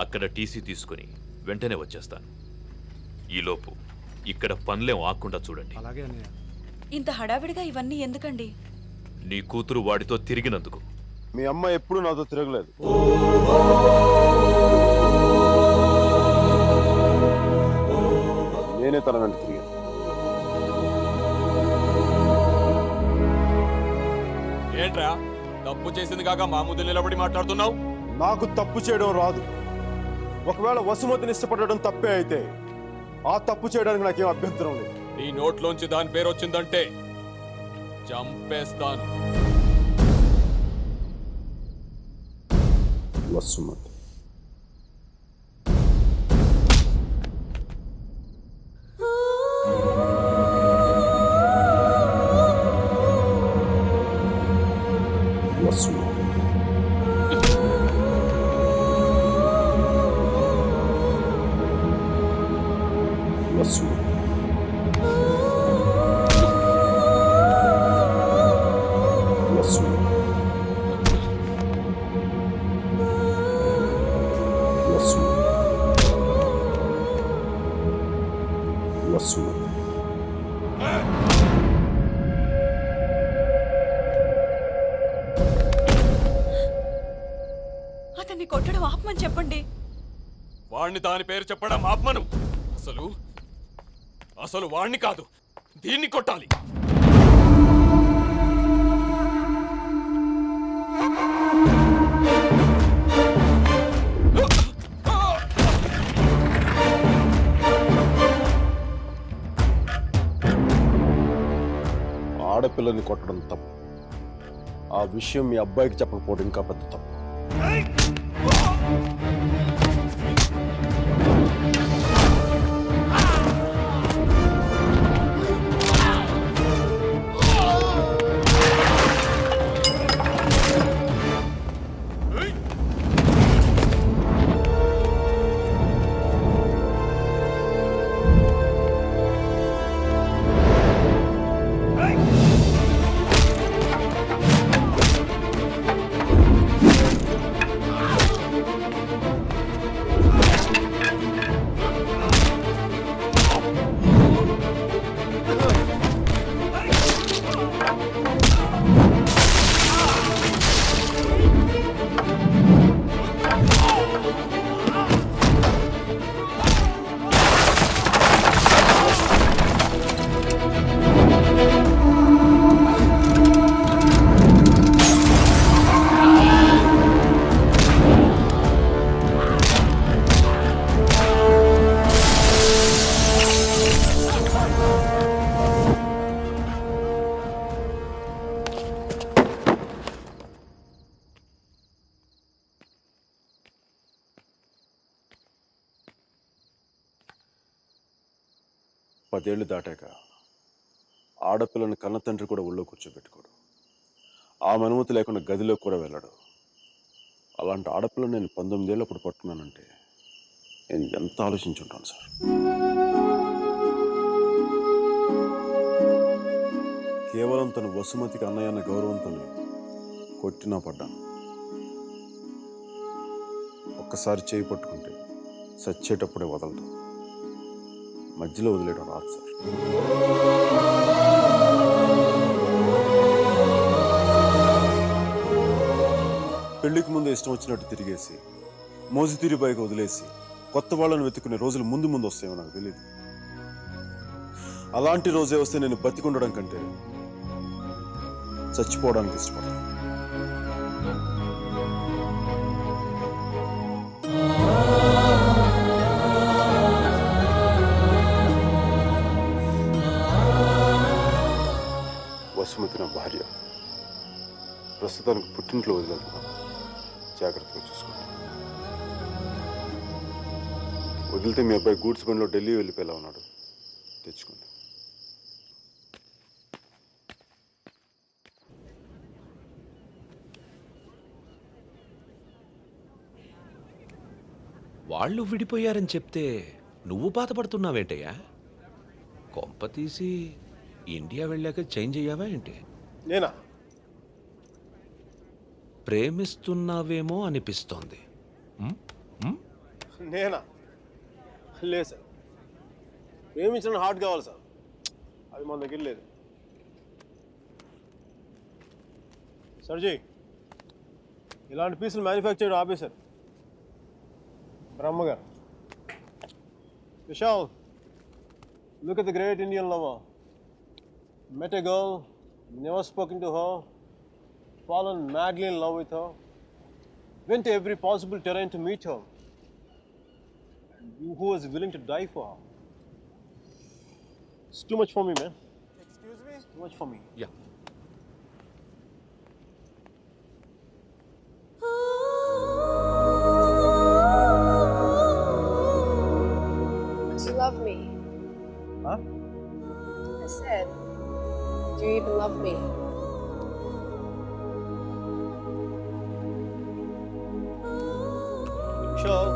అక్కడ టీసీ తీసుకుని వెంటనే వచ్చేస్తాను. ఈలోపు ఇక్కడ పనులేం ఆకుండా చూడండి. అలాగే అన్నయ్య. ఇంత హడావిడిగా ఇవన్నీ ఎందుకండి? నీ కూతురు వాడితో తిరిగినందుకు. మీ అమ్మ ఎప్పుడు నాతో తిరగలేదు. నేనే తన వెంట తిరిగాను. ఏంట్రా తప్పు చేసింది కాక మా ముందు నిలబడి మాట్లాడుతున్నావు? నాకు తప్పు చేయడం రాదు. ఒకవేళ వసుమతిని ఇష్టపడడం తప్పే అయితే ఆ తప్పు చేయడానికి నాకేం అభ్యంతరం లేదు. నీ నోట్లోంచి దాని పేరు వచ్చిందంటే చంపేస్తాను. వసుమతి వసుమతి వసుమతి వసుమతి అతన్ని కొట్టడం ఆపమని చెప్పండి. వాణ్ణి దాని పేరు చెప్పడం ఆత్మను. అసలు వాణ్ణి కాదు, దీన్ని కొట్టాలి. ఆడపిల్లని కొట్టడం తప్పు. ఆ విషయం మీ అబ్బాయికి చెప్పకపోవడం ఇంకా పెద్ద తప్పు. పదేళ్లు దాటాక ఆడపిల్లని కన్నతండ్రి కూడా ఒళ్ళో కూర్చోబెట్టుకోడు. ఆమె అనుమతి లేకుండా గదిలో కూడా వెళ్ళడు. అలాంటి ఆడపిల్లని నేను 19 ఏళ్ళప్పుడు పట్టుకున్నానంటే నేను ఎంత ఆలోచించుంటాను సార్. కేవలం తన వసుమతికి అన్నయ్య అన్న గౌరవంతోనే కొట్టినా పడ్డాను. ఒక్కసారి చేయి పట్టుకుంటే చచ్చేటప్పుడే వదలదు. మధ్యలో వదిలేయడం రాదు సార్. పెళ్లికి ముందు ఇష్టం వచ్చినట్టు తిరిగేసి మోజుతీరి బైక్ వదిలేసి కొత్త వాళ్ళని వెతుకునే రోజులు ముందు ముందు వస్తాయో నాకు తెలియదు. అలాంటి రోజే వస్తే నేను బతికుండడం కంటే చచ్చిపోవడానికి ఇష్టపడతాను. వసుమతి నా భార్య. ప్రస్తుతానికి పుట్టింట్లో వదిలేస్తున్నాను. జాగ్రత్తగా చూసుకోండి. వదిలితే మీ అబ్బాయి గూడ్స్ బండిలో ఢిల్లీ వెళ్ళిపోయేలా ఉన్నాడు. తెచ్చుకోండి. వాళ్ళు విడిపోయారని చెప్తే నువ్వు బాధపడుతున్నావేంటయ్యా? కొంప తీసి ఇండియా వెళ్ళాక చేంజ్ అయ్యావా ఏంటి? నేనా? ప్రేమిస్తున్నావేమో అనిపిస్తోంది. నేనా? లేదు సార్, ప్రేమించిన హార్ట్ కావాలి సార్, అది మన దగ్గర లేదు. సర్జీ, ఇలాంటి పీసులు మ్యానుఫ్యాక్చర్ ఆపేశారు బ్రహ్మగారు. Vishal, look at the great Indian lover. Met a girl, never spoken to her, fallen madly in love with her, went to every possible terrain to meet her, and you who was willing to die for her. It's too much for me, man. Excuse me? It's too much for me. Yeah Do you love me? Huh? I said, do you even love me? Vishal.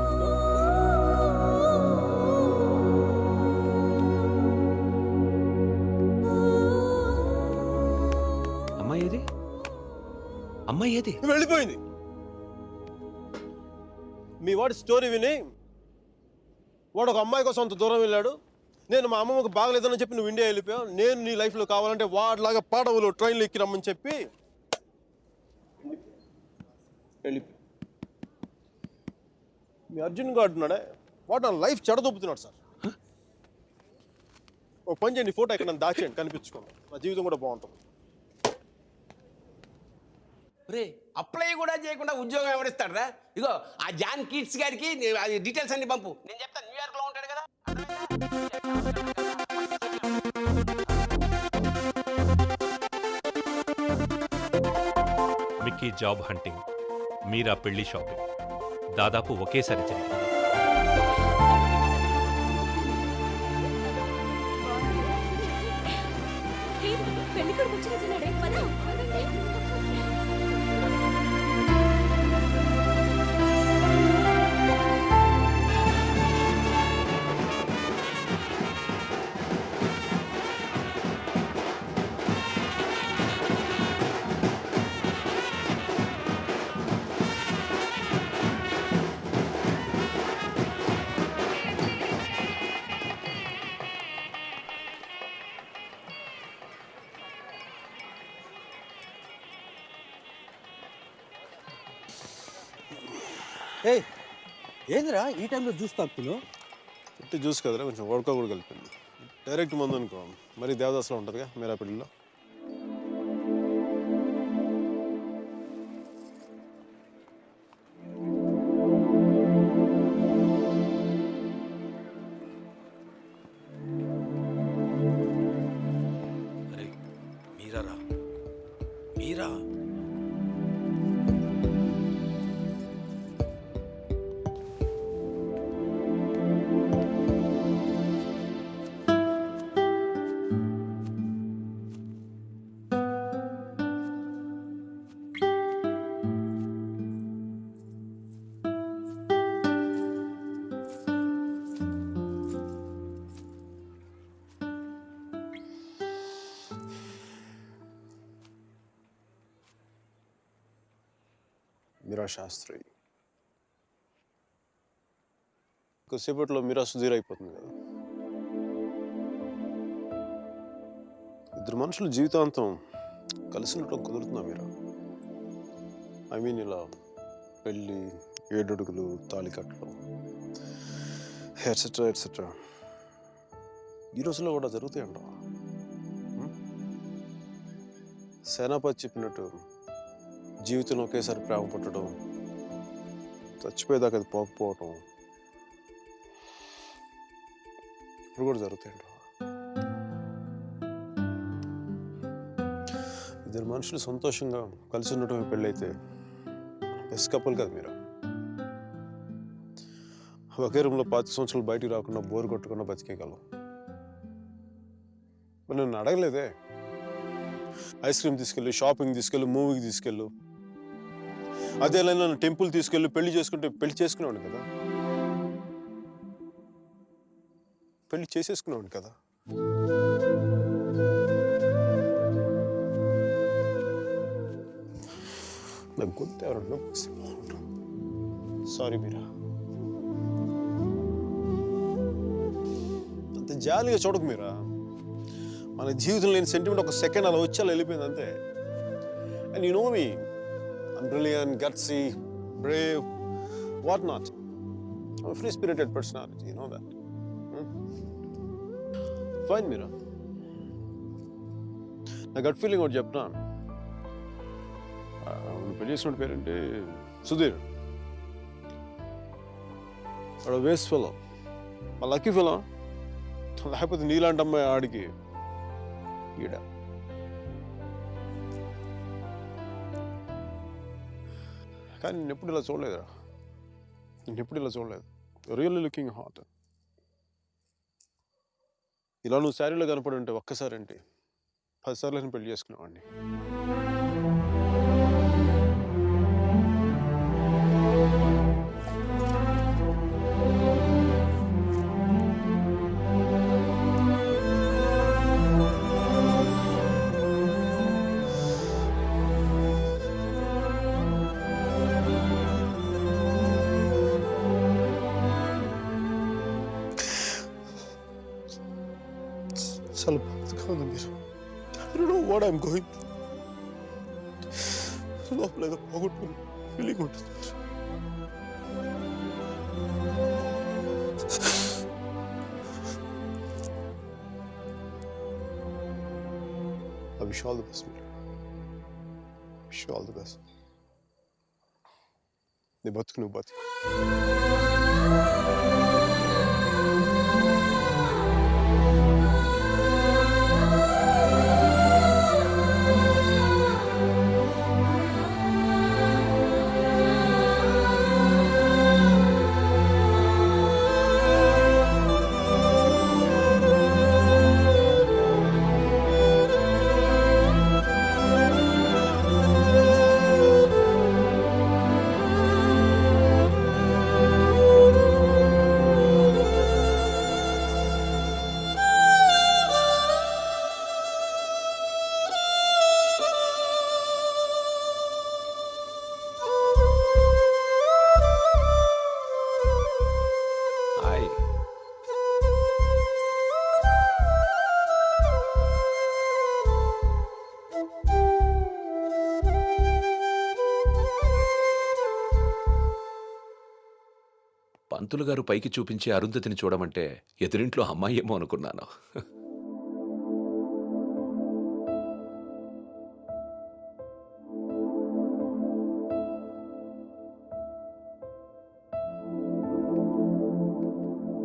అమ్మాయి ఏది? అమ్మాయి ఏది? వెళ్ళిపోయింది. మీ వాడి story విని వాడు ఒక అమ్మాయి కోసం అంత దూరం వెళ్ళాడు. నేను మా అమ్మమ్మకు బాగలేదని చెప్పి నువ్వు ఇండియా వెళ్ళిపోయావు. నేను నీ లైఫ్లో కావాలంటే వాడిలాగా పాడవులు ట్రైన్లో ఎక్కి రమ్మని చెప్పి వెళ్ళిపోయి మీ అర్జున్ గారు ఉన్నాడే, వాడు నా లైఫ్ చెడదొబ్బుతున్నాడు సార్. ఓ పని చేయండి, ఫోటో ఎక్కడ దాచేయండి, కనిపించుకోండి, నా జీవితం కూడా బాగుంటుంది. రే అప్లై కూడా చేయకుండా ఉద్యోగం ఎవరిస్తాడు రా? ఇగో ఆ జాన్ కిడ్స్ గారికి అది డీటెయిల్స్ అన్ని పంపు, నేను చెప్తాను. న్యూయార్క్లో ఉంటాడు కదా. మిక్కీ జాబ్ హంటింగ్, మీరా పెళ్లి షాపింగ్ దాదాపు ఒకేసారి జరిగింది. పెళ్లి కొడుకు వచ్చినట్టున్నాడే, పద. ఏ ఏందిరా ఈ టైంలో జ్యూస్ తాగుతున్నావు? ఇట్టు జ్యూస్ కదరా, కొంచెం వడక కూడా కలిపింది. డైరెక్ట్ మందు అనుకో, మరి దేవదాస్లో ఉంటుందిగా మీరా పెళ్ళిలో. అరే మీరా రా, మీరా. మీరా శాస్త్రి కొద్దిసేపట్లో మీరా సుధీర్ అయిపోతుంది కదా. ఇద్దరు మనుషులు జీవితాంతం కలిసి ఉండటం కుదురుతుందా మీరా? ఐ మీన్ ఇలా పెళ్ళి, ఏడడుగులు, తాళికట్లు, ఎట్సెట్రా ఎట్సెట్రా ఈ రోజుల్లో కూడా జరుగుతాయంట. సేనాపతి చెప్పినట్టు జీవితంలో ఒకేసారి ప్రేమ పుట్టడం, చచ్చిపోయేదాకా అది పోకపోవటం ఇప్పుడు కూడా జరుగుతాయంట. ఇద్దరు మనుషులు సంతోషంగా కలిసి ఉండటమే పెళ్ళైతే బెస్ట్ కపుల్ కదా మీరు. ఒకే రూమ్లో 5 సంవత్సరాలు బయటికి రాకుండా బోర్ కొట్టకుండా బతికేయగలం. మరి నన్ను అడగలేదే, ఐస్ క్రీమ్ తీసుకెళ్ళు, షాపింగ్ తీసుకెళ్ళు, మూవీకి తీసుకెళ్ళు, అదే నన్ను టెంపుల్ తీసుకెళ్ళి పెళ్లి చేసుకుంటే పెళ్లి చేసుకునేవాడు కదా, పెళ్లి చేసేసుకునేవాడు కదా. నాకు గొంతు ఎవరన్నా సారీ మీరా. జాలిగా చూడకు మీరా. మన జీవితంలో లేని సెంటిమెంట్ ఒక సెకండ్ అలా వచ్చి అలా వెళ్ళిపోయింది అంతే. And you know me, I'm brilliant, gutsy, brave, what not. Free spirited personality, you know that. Fine Meera. నా గట్ ఫీలింగ్ ఒకటి చెప్తాను. పెళ్లి చేసిన పేరేంటి? సుధీర్. వాడు వేస్ట్ ఫెలో, మా లక్కీ ఫెలో. లేకపోతే నీలాంటి అమ్మాయి ఆడికి ఈడ. కానీ నేను ఎప్పుడు ఇలా చూడలేదురా, నేను ఎప్పుడు ఇలా చూడలేదు. Really looking hot. ఇలా నువ్వు శారీలో కనపడి ఉంటే ఒక్కసారి అంటే 10 సార్లు నేను పెళ్లి చేసుకునేవాడిని. చాలా బాధగా ఉంది మీరు. I don't know what I'm going through. లోపల ఏదో పోగొట్టుకుని ఫీలింగ్ ఉంటుంది. I wish you all the best, మీరు. Wish you all the best. నీ బతుకు నువ్వు బతుకు. హాయ్. పంతులు గారు పైకి చూపించి అరుంధతిని చూడమంటే ఎదురింట్లో అమ్మాయి ఏమో అనుకున్నాను.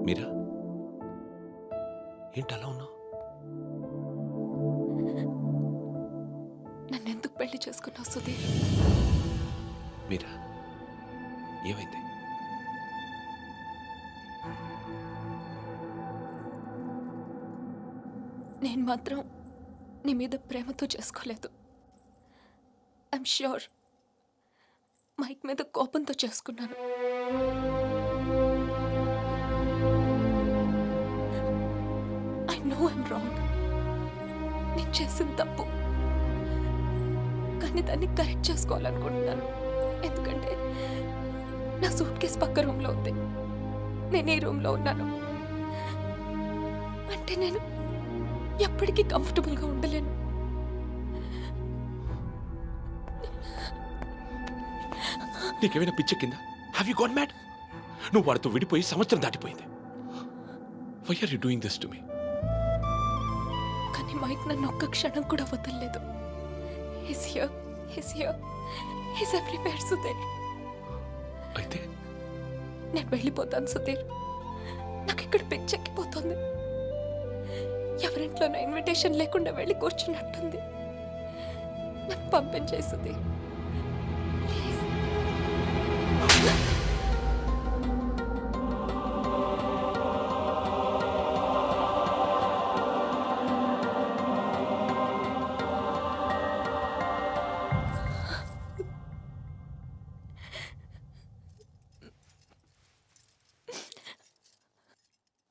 మీరా, ఏంటి అలా ఉన్నావు? నన్నెందుకు పెళ్లి చేసుకున్నావు సుధీర్? మీరా, ఏమైంది? నేను మాత్రం నీ మీద ప్రేమతో చేసుకోలేదు. ఐఎమ్ ష్యూర్ మైక్ మీద కోపంతో చేసుకున్నాను. I know I'm wrong. నేను చేసిన తప్పు, కానీ దాన్ని కరెక్ట్ చేసుకోవాలనుకుంటున్నాను. ఎందుకంటే నా సూట్ కేసు పక్క రూమ్లో ఉంది, నేను ఈ రూమ్లో ఉన్నాను. అంటే నేను ఎప్పటికీ కంఫర్టబుల్గా ఉండలేను. నీకేమైనా పిచ్చెక్కిందా? Have you got mad? నువ్వు వాడితో విడిపోయి సంవత్సరం దాటిపోయింది. Why are you doing this to me? కానీ మైక్ నన్ను ఒక్క క్షణం కూడా వదలలేదు. He's here, he's everywhere, Sudheer. అయితే నేను వెళ్ళిపోతాను సుధీర్. నాకు ఇక్కడ పిచ్చెక్కిపోతుంది. ఎవరింట్లోనో ఇన్విటేషన్ లేకుండా వెళ్ళి కూర్చున్నట్టుంది. నన్ను పంపించేయి Sudheer, please.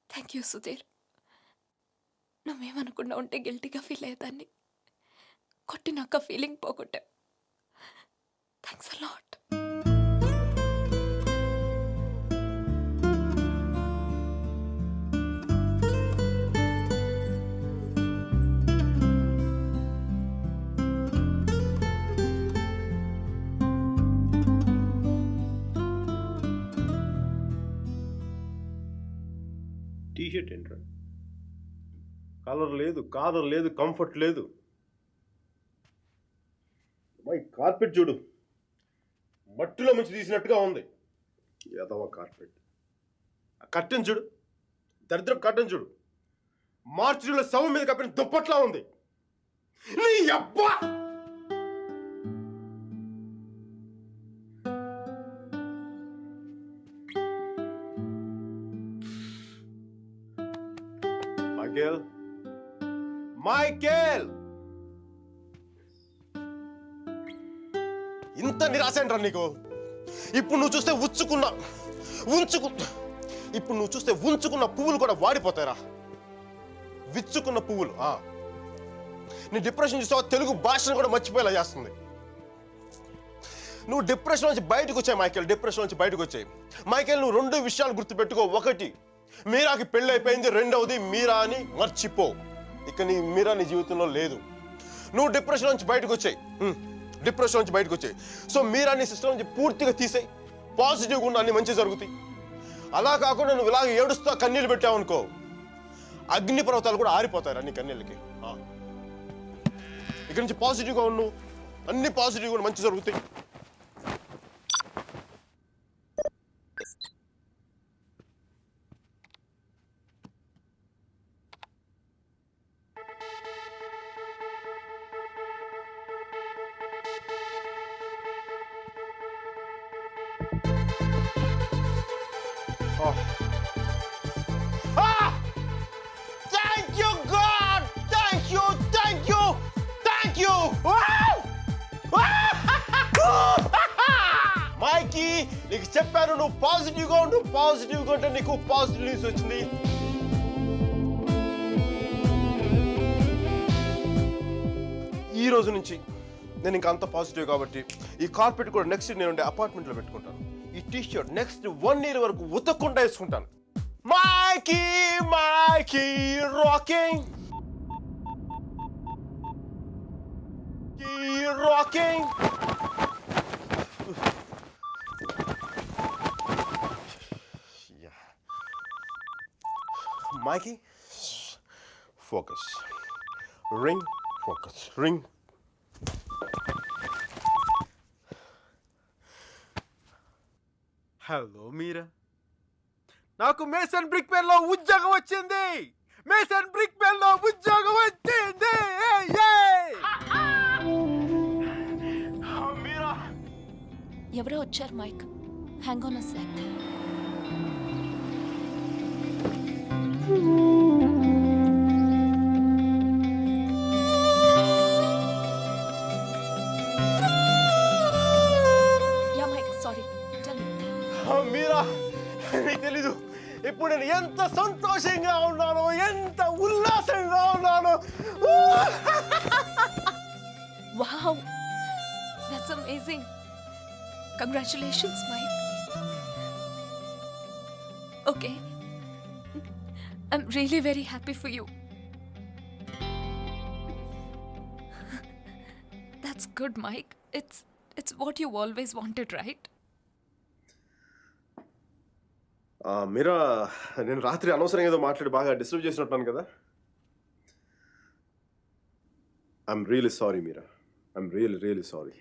Thank you Sudheer. నువ్వేమనుకున్నా ఉంటే గిల్టీగా ఫీల్ అయ్యేదాన్ని. కొట్టినాక ఫీలింగ్ పోగొట్టా. Thanks a lot. అప్రిషియేట్ ఏంట్రా? కలర్ లేదు, కంఫర్ట్ లేదు. మై కార్పెట్ చూడు, మట్టిలో మంచి తీసినట్టుగా ఉంది. ఏదవ కార్పెట్. ఆ కర్టెన్ చూడు, దరిద్రపు కర్టెన్ చూడు, మార్చిలో శవం మీద కప్పిన దుప్పట్లా ఉంది. నీ అబ్బా! మైకేల్, ఇంత నిరాశంట్రా నీకు? ఇప్పుడు నువ్వు చూస్తే ఉంచుకున్న పువ్వులు కూడా వాడిపోతాయిరా. విచ్చుకున్న పువ్వులు. నీ డిప్రెషన్ చూస్తావా? తెలుగు భాషను కూడా మర్చిపోయేలా చేస్తుంది. నువ్వు డిప్రెషన్ నుంచి బయటకు వచ్చాయి మైకేల్, మైకేల్ నువ్వు 2 విషయాలు గుర్తుపెట్టుకో. 1, మీరాకి పెళ్ళి అయిపోయింది. 2వది, మీరా అని మర్చిపో. ఇక మీరా నీ జీవితంలో లేదు. నువ్వు డిప్రెషన్ నుంచి బయటకు వచ్చాయి. సో మీరా నీ సిస్టమ్ నుంచి పూర్తిగా తీసేయి. పాజిటివ్గా ఉన్న అన్ని మంచి జరుగుతాయి. అలా కాకుండా నువ్వు ఇలాగ ఏడుస్తా కన్నీళ్ళు పెట్టావనుకో, అగ్ని పర్వతాలు కూడా ఆరిపోతాయి నీ కన్నీళ్ళకి. ఇక్కడి నుంచి పాజిటివ్గా ఉన్నావు, అన్ని పాజిటివ్గా మంచి జరుగుతాయి. Thank you, God! Thank you! మైకీ, నీకు చెప్పాను నువ్వు పాజిటివ్గా ఉంటే నీకు పాజిటివ్ న్యూస్ వచ్చింది. ఈ రోజు నుంచి నేను ఇంకా అంత పాజిటివ్ కాబట్టి ఈ కార్పెట్ కూడా నెక్స్ట్ నేను ఉండే అపార్ట్మెంట్లో పెట్టుకుంటాను. ఈ టీ షర్ట్ నెక్స్ట్ 1 year వరకు ఉతక్కుండా వేసుకుంటాను. Mikey rocking. Mikey, focus. Ring, focus. Ring. Hello Meera, నాకు మేసన్ బ్రిక్ పెన్ లో ఉద్యోగం వచ్చింది. మీరా, ఎవరో వచ్చారు Mike. Hang on a sec. Meera, నీకు తెలీదు ఇప్పుడు నేను ఎంత సంతోషంగా ఉన్నానో, ఎంత ఉల్లాసంగా ఉన్నానో. Wow, that's amazing. Congratulations, Mike. Okay, I'm really very happy for you. That's good, Mike. It's what you always wanted, right? మీరా, నేను రాత్రి అనవసరంగా ఏదో మాట్లాడి బాగా డిస్టర్బ్ చేసినట్టున్నాను కదా. I'm really sorry Meera, I'm really sorry.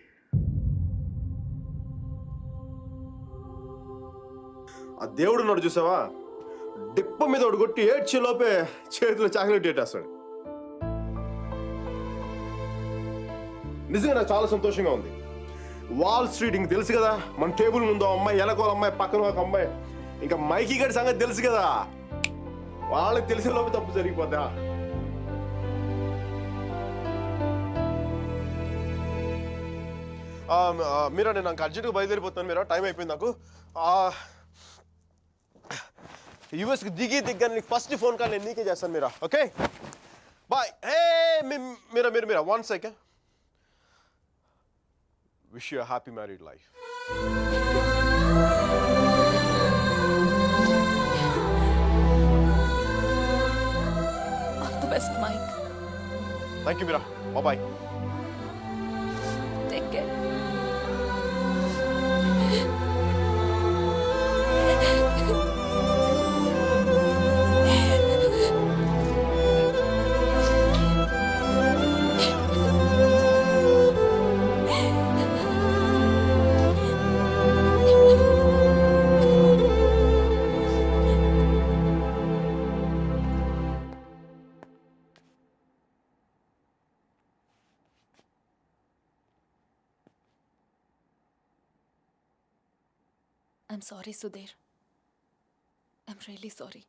ఆ దేవుడు ఉన్నాడు చూసావా, డిప్ప మీద ఒకటి కొట్టి ఏడ్చే లోపే చేతిలో చాక్లెట్ ఏటేస్తాడు. నిజంగా నాకు చాలా సంతోషంగా ఉంది. వాల్ స్ట్రీట్ ఇంక తెలుసు కదా, మన టేబుల్ ముందు అమ్మాయి, ఎలకోల అమ్మాయి, పక్కన ఒక అమ్మాయి, ఇంకా మైకీ గడి సంగతి తెలుసు కదా. వాళ్ళకి తెలిసే లోపు తప్పు జరిగిపోద్దా. మీరా, నేను నాకు అర్జెంట్గా బయలుదేరిపోతున్నాను. మీరా, టైం అయిపోయింది నాకు. యూఎస్కి దిగ్గా నీకు ఫస్ట్ ఫోన్ కాల్ నేను నీకే చేస్తాను Meera. Okay, bye. Hey Meera 1 second. Wish you happy married life. All the best, Mike. Thank you, Mira. Bye-bye. Take care. I'm sorry Sudheer. I'm really sorry.